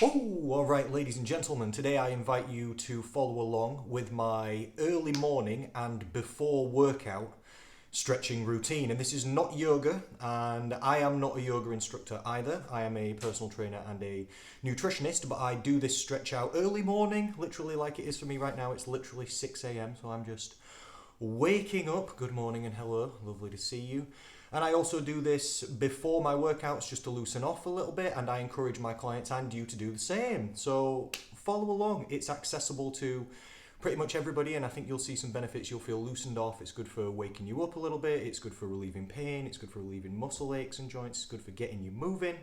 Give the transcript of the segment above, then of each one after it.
Oh, all right, ladies and gentlemen. Today I invite you to follow along with my early morning and before workout stretching routine. And this is not yoga, and I am not a yoga instructor either. I am a personal trainer and a nutritionist, but I do this stretch out early morning, literally like it is for me right now. It's literally 6 a.m., so I'm just waking up. Good morning and hello, lovely to see you. And I also do this before my workouts just to loosen off a little bit, and I encourage my clients and you to do the same. So follow along. It's accessible to pretty much everybody, and I think you'll see some benefits. You'll feel loosened off. It's good for waking you up a little bit. It's good for relieving pain. It's good for relieving muscle aches and joints. It's good for getting you moving.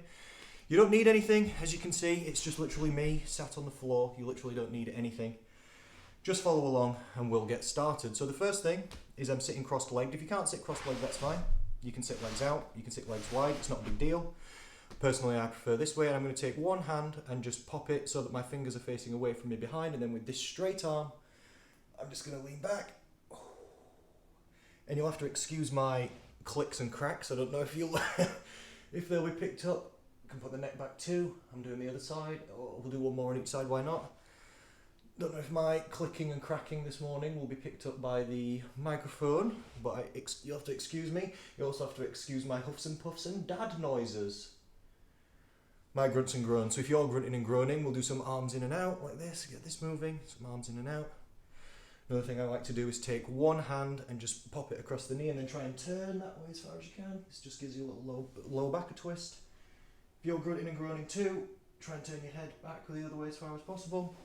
You don't need anything, as you can see. It's just literally me sat on the floor. You literally don't need anything. Just follow along and we'll get started. So the first thing is I'm sitting cross-legged. If you can't sit cross-legged, that's fine. You can sit legs out, you can sit legs wide, it's not a big deal. Personally, I prefer this way, and I'm going to take one hand and just pop it so that my fingers are facing away from me behind, and then with this straight arm, I'm just going to lean back. And you'll have to excuse my clicks and cracks. I don't know if if they'll be picked up. You can put the neck back too. I'm doing the other side, or we'll do one more on each side, why not? Don't know if my clicking and cracking this morning will be picked up by the microphone, but you'll have to excuse me. You also have to excuse my huffs and puffs and dad noises. My grunts and groans. So if you're grunting and groaning, we'll do some arms in and out like this. Get this moving. Some arms in and out. Another thing I like to do is take one hand and just pop it across the knee and then try and turn that way as far as you can. This just gives you a little low back a twist. If you're grunting and groaning too, try and turn your head back the other way as far as possible.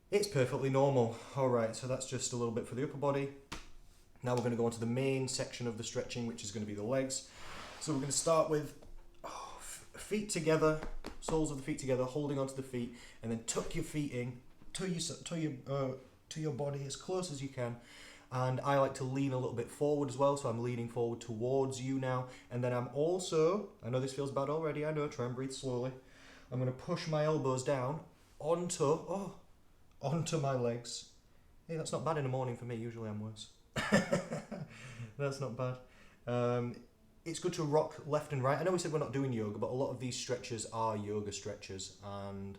It's perfectly normal. Alright, so that's just a little bit for the upper body. Now we're going to go on to the main section of the stretching, which is going to be the legs. So we're going to start with feet together, soles of the feet together, holding onto the feet, and then tuck your feet in to your body as close as you can. And I like to lean a little bit forward as well, so I'm leaning forward towards you now. And then I'm also, I know this feels bad already, I know, try and breathe slowly. I'm going to push my elbows down onto my legs. Hey, that's not bad in the morning for me. Usually I'm worse. That's not bad. It's good to rock left and right. I know we said we're not doing yoga, but a lot of these stretches are yoga stretches, and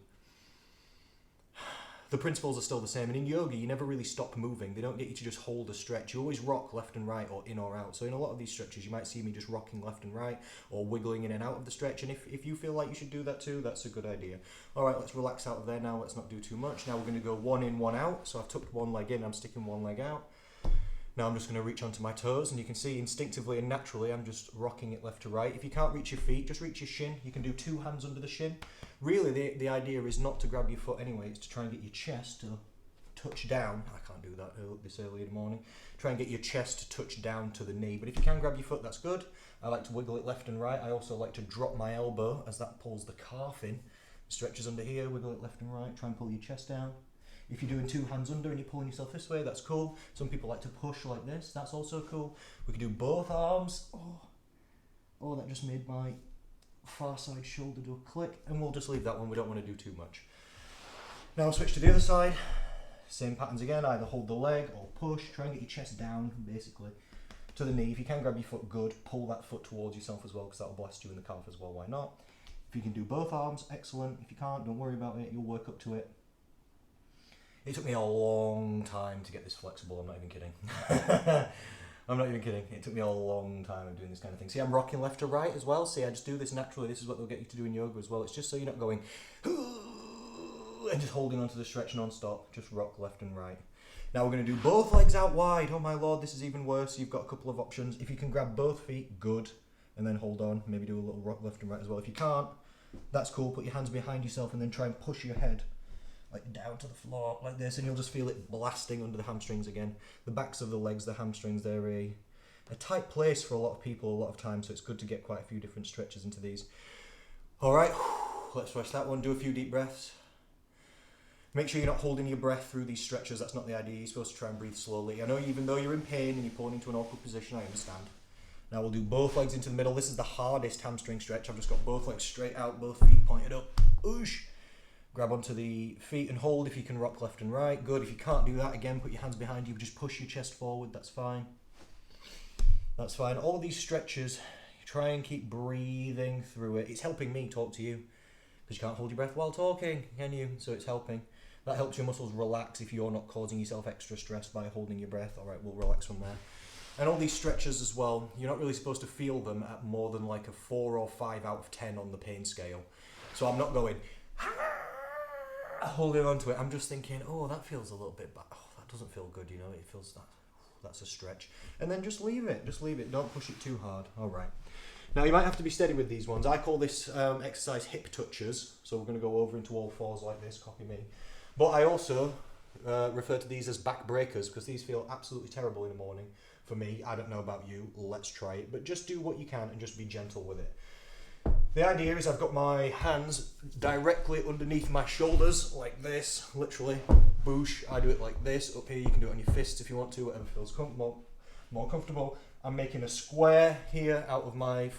the principles are still the same. And in yoga, you never really stop moving. They don't get you to just hold a stretch. You always rock left and right, or in or out. So in a lot of these stretches, you might see me just rocking left and right, or wiggling in and out of the stretch. And if you feel like you should do that too, that's a good idea. All right, let's relax out of there now. Let's not do too much. Now we're going to go one in, one out. So I've tucked one leg in. I'm sticking one leg out. Now I'm just going to reach onto my toes, and you can see instinctively and naturally I'm just rocking it left to right. If you can't reach your feet, just reach your shin. You can do two hands under the shin. Really, the idea is not to grab your foot anyway. It's to try and get your chest to touch down. I can't do that this early in the morning. Try and get your chest to touch down to the knee. But if you can grab your foot, that's good. I like to wiggle it left and right. I also like to drop my elbow as that pulls the calf in. Stretches under here, wiggle it left and right. Try and pull your chest down. If you're doing two hands under and you're pulling yourself this way, that's cool. Some people like to push like this. That's also cool. We can do both arms. Oh, that just made my far side shoulder do a click. And we'll just leave that one. We don't want to do too much. Now I'll switch to the other side. Same patterns again. Either hold the leg or push. Try and get your chest down, basically, to the knee. If you can grab your foot, good. Pull that foot towards yourself as well, because that'll blast you in the calf as well. Why not? If you can do both arms, excellent. If you can't, don't worry about it. You'll work up to it. It took me a long time to get this flexible, I'm not even kidding. I'm not even kidding. It took me a long time of doing this kind of thing. See, I'm rocking left to right as well. See, I just do this naturally. This is what they'll get you to do in yoga as well. It's just so you're not going and just holding onto the stretch non-stop. Just rock left and right. Now we're going to do both legs out wide. Oh my lord, this is even worse. You've got a couple of options. If you can grab both feet, good. And then hold on. Maybe do a little rock left and right as well. If you can't, that's cool. Put your hands behind yourself and then try and push your head like down to the floor like this, and you'll just feel it blasting under the hamstrings again. The backs of the legs, the hamstrings, they're a tight place for a lot of people a lot of times, so it's good to get quite a few different stretches into these. Alright, let's rest that one. Do a few deep breaths. Make sure you're not holding your breath through these stretches. That's not the idea. You're supposed to try and breathe slowly. I know even though you're in pain and you're pulling into an awkward position, I understand. Now we'll do both legs into the middle. This is the hardest hamstring stretch. I've just got both legs straight out, both feet pointed up. Oosh! Grab onto the feet and hold if you can rock left and right. Good. If you can't do that, again, put your hands behind you. Just push your chest forward. That's fine. That's fine. All these stretches, try and keep breathing through it. It's helping me talk to you. Because you can't hold your breath while talking, can you? So it's helping. That helps your muscles relax if you're not causing yourself extra stress by holding your breath. All right, we'll relax from there. And all these stretches as well, you're not really supposed to feel them at more than like a 4 or 5 out of 10 on the pain scale. So I'm not going holding on to it. I'm just thinking, oh, that feels a little bit bad. Oh, that doesn't feel good, you know. It feels that's a stretch. And then just leave it. Just leave it. Don't push it too hard. All right. Now you might have to be steady with these ones. I call this exercise hip touchers. So we're going to go over into all fours like this. Copy me. But I also refer to these as back breakers because these feel absolutely terrible in the morning. For me, I don't know about you. Let's try it. But just do what you can and just be gentle with it. The idea is I've got my hands directly underneath my shoulders like this, literally. Boosh. I do it like this. Up here you can do it on your fists if you want to, whatever feels more comfortable. I'm making a square here out of my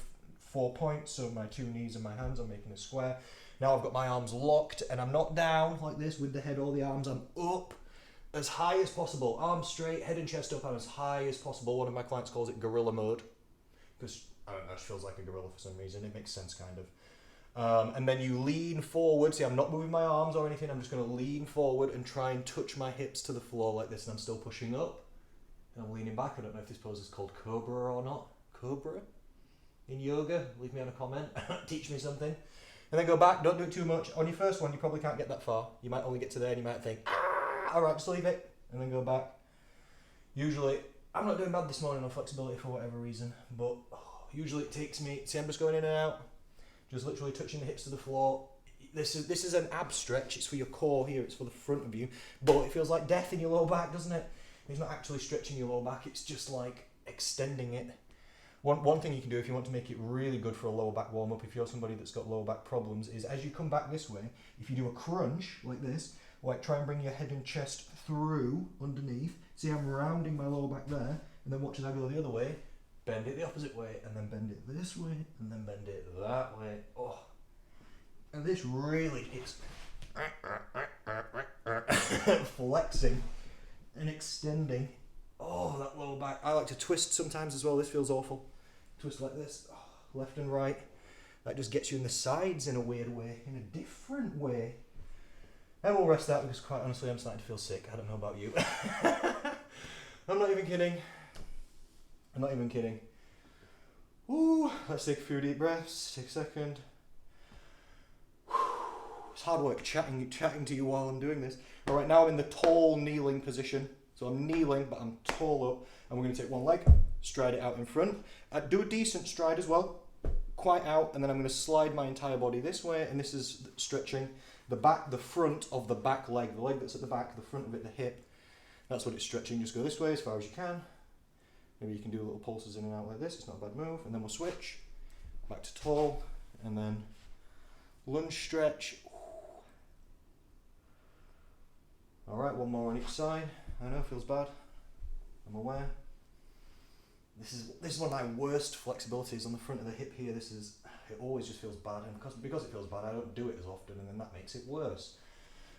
4 points, so my 2 knees and my hands, I'm making a square. Now I've got my arms locked and I'm not down like this with the head or the arms, I'm up as high as possible. Arms straight, head and chest up, I'm as high as possible. One of my clients calls it gorilla mode because, I don't know, it feels like a gorilla for some reason. It makes sense, kind of. And then you lean forward. See, I'm not moving my arms or anything. I'm just going to lean forward and try and touch my hips to the floor like this, and I'm still pushing up. And I'm leaning back. I don't know if this pose is called Cobra or not. Cobra? In yoga? Leave me on a comment. Teach me something. And then go back. Don't do it too much. On your first one, you probably can't get that far. You might only get to there and you might think, alright, just leave it. And then go back. Usually, I'm not doing bad this morning on flexibility for whatever reason, but usually it takes me, see, I'm just going in and out, just literally touching the hips to the floor. This is an ab stretch. It's for your core here. It's for the front of you, but it feels like death in your lower back, doesn't it? It's not actually stretching your lower back. It's just like extending it. One thing you can do if you want to make it really good for a lower back warm up, if you're somebody that's got lower back problems, is as you come back this way, if you do a crunch like this, like try and bring your head and chest through underneath. See, I'm rounding my lower back there, and then watch as I go the other way. Bend it the opposite way, and then bend it this way, and then bend it that way. Oh, and this really hits flexing and extending. Oh, that lower back. I like to twist sometimes as well. This feels awful. Twist like this, left and right. That just gets you in the sides in a weird way, in a different way. And we'll rest that because quite honestly I'm starting to feel sick. I don't know about you. I'm not even kidding. I'm not even kidding. Ooh, let's take a few deep breaths. Take a second. It's hard work chatting to you while I'm doing this. Alright, now I'm in the tall kneeling position. So I'm kneeling, but I'm tall up. And we're going to take one leg, stride it out in front. Do a decent stride as well. Quite out, and then I'm going to slide my entire body this way, and this is stretching the back, the front of the back leg, the leg that's at the back, the front of it, the hip. That's what it's stretching. Just go this way as far as you can. Maybe you can do little pulses in and out like this. It's not a bad move. And then we'll switch back to tall, and then lunge stretch. All right, one more on each side. I know it feels bad. I'm aware. This is one of my worst flexibilities on the front of the hip here. It always just feels bad, and because it feels bad, I don't do it as often, and then that makes it worse.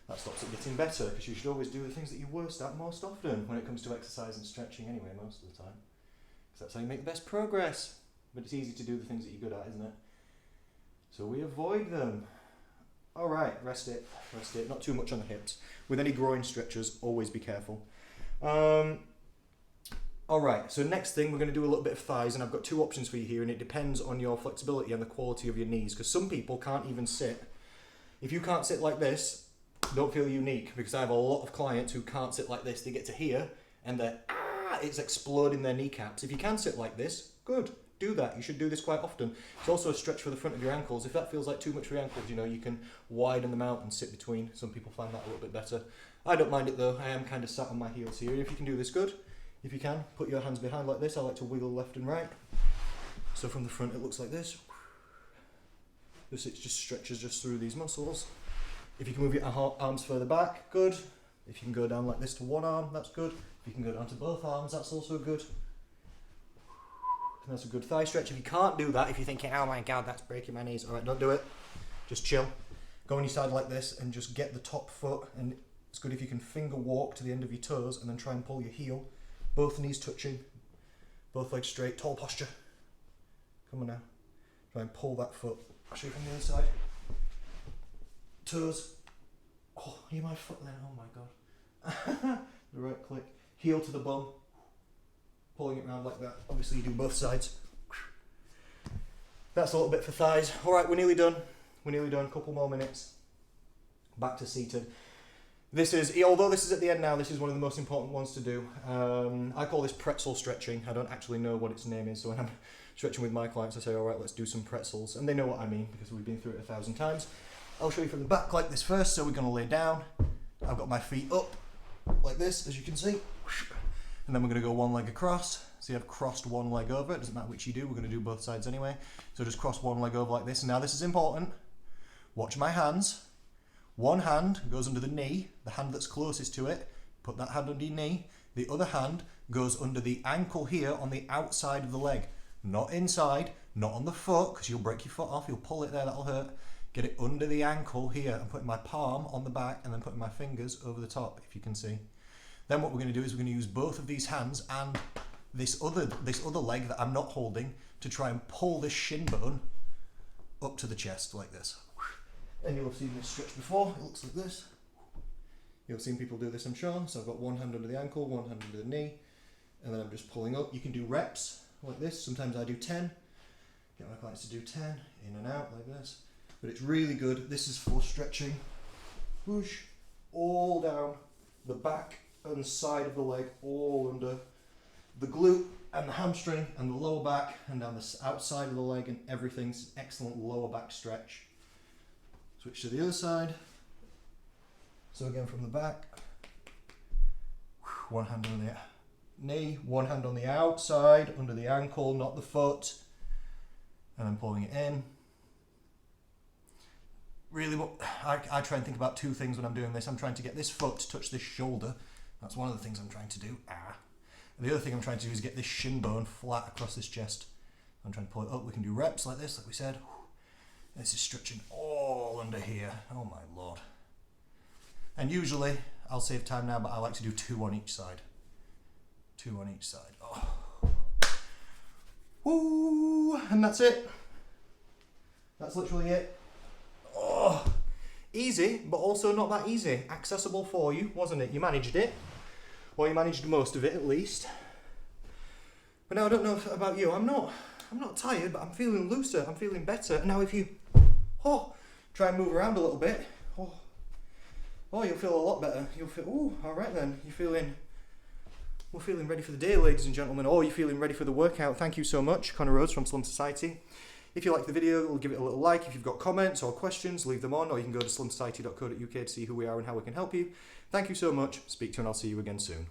That stops it getting better, because you should always do the things that you're worst at most often when it comes to exercise and stretching anyway, most of the time. Because that's how you make the best progress. But it's easy to do the things that you're good at, isn't it? So we avoid them. Alright, rest it. Not too much on the hips. With any groin stretchers, always be careful. Alright, so next thing, we're going to do a little bit of thighs, and I've got 2 options for you here, and it depends on your flexibility and the quality of your knees, because some people can't even sit. If you can't sit like this, don't feel unique, because I have a lot of clients who can't sit like this. They get to here, and it's exploding their kneecaps. If you can sit like this, good. Do that. You should do this quite often. It's also a stretch for the front of your ankles. If that feels like too much for your ankles, you can widen them out and sit between. Some people find that a little bit better. I don't mind it though. I am kind of sat on my heels here. If you can do this, good. If you can, put your hands behind like this. I like to wiggle left and right. So from the front it looks like this. It just stretches just through these muscles. If you can move your arms further back, good. If you can go down like this to one arm, that's good. If you can go down to both arms, that's also good. And that's a good thigh stretch. If you can't do that, if you're thinking, oh my god, that's breaking my knees, alright, don't do it. Just chill. Go on your side like this and just get the top foot, and it's good if you can finger walk to the end of your toes and then try and pull your heel. Both knees touching, both legs straight, tall posture. Come on now. Try and pull that foot. I'll show you from the other side. toes. Oh, you my foot then, oh my god. The right click. Heel to the bum. Pulling it around like that. Obviously you do both sides. That's a little bit for thighs. Alright, we're nearly done. We're nearly done. Couple more minutes. Back to seated. This is, although this is at the end now, this is one of the most important ones to do. I call this pretzel stretching. I don't actually know what its name is, so when I'm stretching with my clients, I say, all right, let's do some pretzels. And they know what I mean, because we've been through it 1,000 times. I'll show you from the back like this first. So we're going to lay down. I've got my feet up, like this, as you can see. And then we're going to go one leg across. See, I've crossed one leg over. It doesn't matter which you do. We're going to do both sides anyway. So just cross one leg over like this. And now this is important. Watch my hands. One hand goes under the knee, the hand that's closest to it. Put that hand under your knee. The other hand goes under the ankle here on the outside of the leg. Not inside, not on the foot, because you'll break your foot off. You'll pull it there, that'll hurt. Get it under the ankle here. I'm putting my palm on the back and then putting my fingers over the top, if you can see. Then what we're going to do is we're going to use both of these hands and this other leg that I'm not holding to try and pull this shin bone up to the chest like this. And you'll have seen this stretch before. It looks like this. You'll have seen people do this, I'm sure. So I've got one hand under the ankle, one hand under the knee, and then I'm just pulling up. You can do reps like this. Sometimes I do 10. Get my clients to do 10, in and out like this. But it's really good. This is for stretching. Whoosh, all down the back and side of the leg, all under the glute and the hamstring and the lower back, and down the outside of the leg, and everything's excellent lower back stretch. Switch to the other side. So again from the back. One hand on the knee, one hand on the outside, under the ankle, not the foot. And then pulling it in. Really, I try and think about two things when I'm doing this. I'm trying to get this foot to touch this shoulder. That's one of the things I'm trying to do. And the other thing I'm trying to do is get this shin bone flat across this chest. I'm trying to pull it up. We can do reps like this, like we said. This is stretching all under here. Oh my lord. And usually, I'll save time now, but I like to do 2 on each side. 2 on each side. Oh. Woo! And that's it. That's literally it. Oh. Easy, but also not that easy. Accessible for you, wasn't it? You managed it. Well, you managed most of it at least. But now I don't know about you. I'm not tired, but I'm feeling looser. I'm feeling better. Now if you try and move around a little bit, you'll feel a lot better. You'll feel, all right then. We're feeling ready for the day, ladies and gentlemen. Or you're feeling ready for the workout. Thank you so much, Connor Rhodes from Slum Society. If you like the video, give it a little like. If you've got comments or questions, leave them on, or you can go to slumsociety.co.uk to see who we are and how we can help you. Thank you so much. Speak to you and I'll see you again soon.